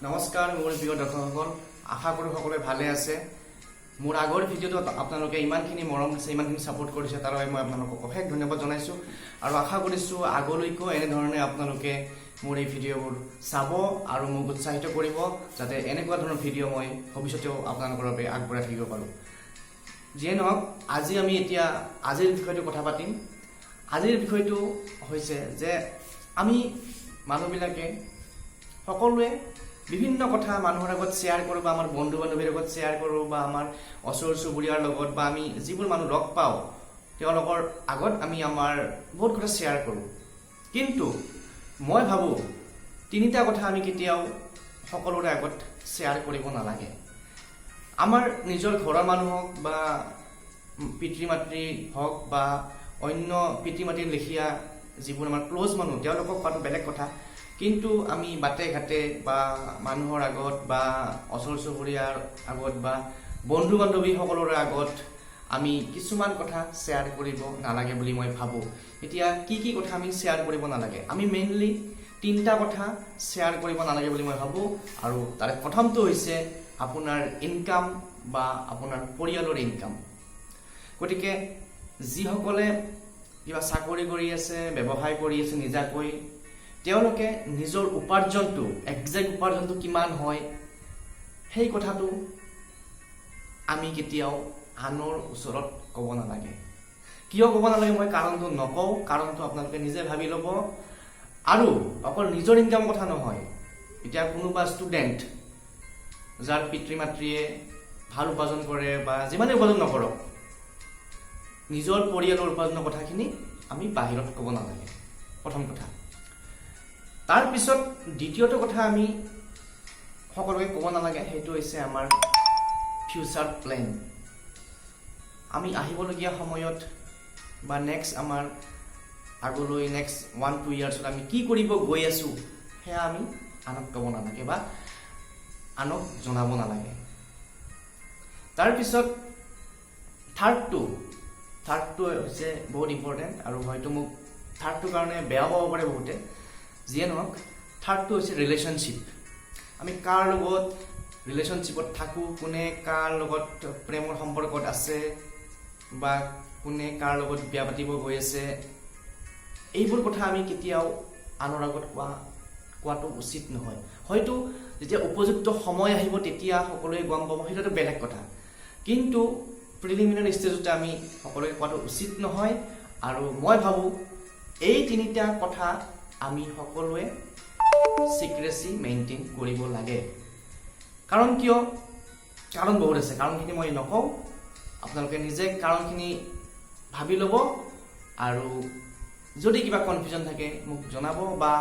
নমস্কাৰ মোৰ প্ৰিয় দৰ্শকসকল, আশা কৰোঁ সকলোৱে ভালে আছে। মোৰ আগৰ ভিডিঅ'টোত আপোনালোকে ইমানখিনি মৰম দিছে, ইমানখিনি ছাপোৰ্ট কৰিছে, তাৰ বাবে মই আপোনালোকক অশেষ ধন্যবাদ জনাইছোঁ আৰু আশা কৰিছোঁ আগলৈকো এনেধৰণে আপোনালোকে মোৰ এই ভিডিঅ'বোৰ চাব আৰু মোক উৎসাহিত কৰিব, যাতে এনেকুৱা ধৰণৰ ভিডিঅ' মই ভৱিষ্যতেও আপোনালোকৰ বাবে আগবঢ়াই থাকিব পাৰোঁ। যিয়ে নহওক, আজি আমি এতিয়া আজিৰ বিষয়টো কথা পাতিম। আজিৰ বিষয়টো হৈছে যে আমি মানুহবিলাকে সকলোৱে বিভিন্ন কথা মানুহৰ আগত শ্বেয়াৰ কৰোঁ, বা আমাৰ বন্ধু বান্ধৱীৰ আগত শ্বেয়াৰ কৰোঁ, বা আমাৰ ওচৰ চুবুৰীয়াৰ লগত, বা আমি যিবোৰ মানুহ লগ পাওঁ তেওঁলোকৰ আগত আমি আমাৰ বহুত কথা শ্বেয়াৰ কৰোঁ। কিন্তু মই ভাবোঁ তিনিটা কথা আমি কেতিয়াও সকলোৰে আগত শ্বেয়াৰ কৰিব নালাগে। আমাৰ নিজৰ ঘৰৰ মানুহ হওক, বা পিতৃ মাতৃ হওক, বা অন্য পিতৃ মাতৃৰ লেখীয়া যিবোৰ আমাৰ ক্ল'জ মানুহ, তেওঁলোকক কোৱাটো বেলেগ কথা। কিন্তু আমি বাটে ঘাটে বা মানুহৰ আগত, বা ওচৰ চুবুৰীয়াৰ আগত, বা বন্ধু বান্ধৱী সকলোৰে আগত আমি কিছুমান কথা শ্বেয়াৰ কৰিব নালাগে বুলি মই ভাবোঁ। এতিয়া কি কথা আমি শ্বেয়াৰ কৰিব নালাগে? আমি মেইনলি তিনিটা কথা শ্বেয়াৰ কৰিব নালাগে বুলি মই ভাবোঁ। আৰু তাৰে প্ৰথমটো হৈছে আপোনাৰ ইনকাম বা আপোনাৰ পৰিয়ালৰ ইনকাম। গতিকে যিসকলে কিবা চাকৰি কৰি আছে, ব্যৱসায় কৰি আছে নিজাকৈ, তেওঁলোকে নিজৰ উপাৰ্জনটো, একজেক্ট উপাৰ্জনটো কিমান হয়, সেই কথাটো আমি কেতিয়াও আনৰ ওচৰত ক'ব নালাগে। কিয় ক'ব নালাগে মই কাৰণটো নকওঁ, কাৰণটো আপোনালোকে নিজে ভাবি ল'ব। আৰু অকল নিজৰ ইনকামৰ কথা নহয়, এতিয়া কোনোবা ষ্টুডেণ্ট যাৰ পিতৃ মাতৃয়ে ভাল উপাৰ্জন কৰে, বা যিমানেই উপাৰ্জন নকৰক, নিজৰ পৰিয়ালৰ উপাৰ্জনৰ কথাখিনি আমি বাহিৰত ক'ব নালাগে, প্ৰথম কথা। তাৰপিছত দ্বিতীয়টো কথা আমি সকলোকে ক'ব নালাগে, সেইটো হৈছে আমাৰ ফিউচাৰ প্লেন। আমি আহিবলগীয়া সময়ত বা আমাৰ আগলৈ নেক্সট 1-2 ইয়াৰ্ছত আমি কি কৰিব গৈ আছোঁ, সেয়া আমি আনক ক'ব নালাগে বা আনক জনাব নালাগে। তাৰপিছত থাৰ্ডটো হৈছে বহুত ইম্পৰ্টেণ্ট, আৰু হয়তো মোক থাৰ্ডটোৰ কাৰণে বেয়া পাব পাৰে বহুতে। যিয়ে নহওক, থাৰ্ডটো হৈছে ৰিলেশ্যনশ্বিপ। আমি কাৰ লগত ৰিলেশ্যনশ্বিপত থাকোঁ, কোনে কাৰ লগত প্ৰেমৰ সম্পৰ্কত আছে, বা কোনে কাৰ লগত বিয়া পাতিব গৈ আছে, এইবোৰ কথা আমি কেতিয়াও আনৰ আগত কোৱাটো উচিত নহয়। হয়তো যেতিয়া উপযুক্ত সময় আহিব তেতিয়া সকলোৱে গম পাব, সেইটো বেলেগ কথা। কিন্তু প্ৰিলিমিনাৰী ষ্টেজতে আমি সকলোৱে কোৱাটো উচিত নহয়। আৰু মই ভাবোঁ এই তিনিটা কথা আমি সকলোৱে চিক্ৰেচি মেইনটেইন কৰিব লাগে। কাৰণ কিয়? কাৰণ বহুত আছে, কাৰণখিনি মই নকওঁ, আপোনালোকে নিজে কাৰণখিনি ভাবি ল'ব। আৰু যদি কিবা কনফিউজন থাকে মোক জনাব, বা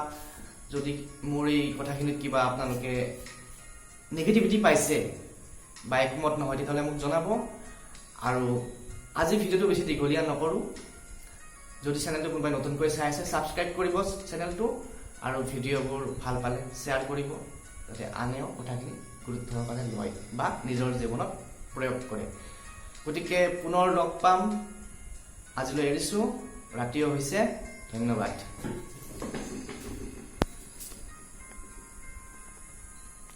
যদি মোৰ এই কথাখিনিত কিবা আপোনালোকে নেগেটিভিটি পাইছে বা একমত নহয়, তেতিয়াহ'লে মোক জনাব। আৰু আজি ভিডিঅ'টো বেছি দীঘলীয়া নকৰোঁ। যদি চেনেলটো কোনোবাই নতুনকৈ চাই আছে, ছাবস্ক্ৰাইব কৰিব চেনেলটো, আৰু ভিডিঅ'বোৰ ভাল পালে শ্বেয়াৰ কৰিব, যাতে আনেও কথাখিনি গুৰুত্ব সহকাৰে লয় বা নিজৰ জীৱনত প্ৰয়োগ কৰে। গতিকে পুনৰ লগ পাম। আজিলৈ এৰিছোঁ, ৰাতিও হৈছে। ধন্যবাদ।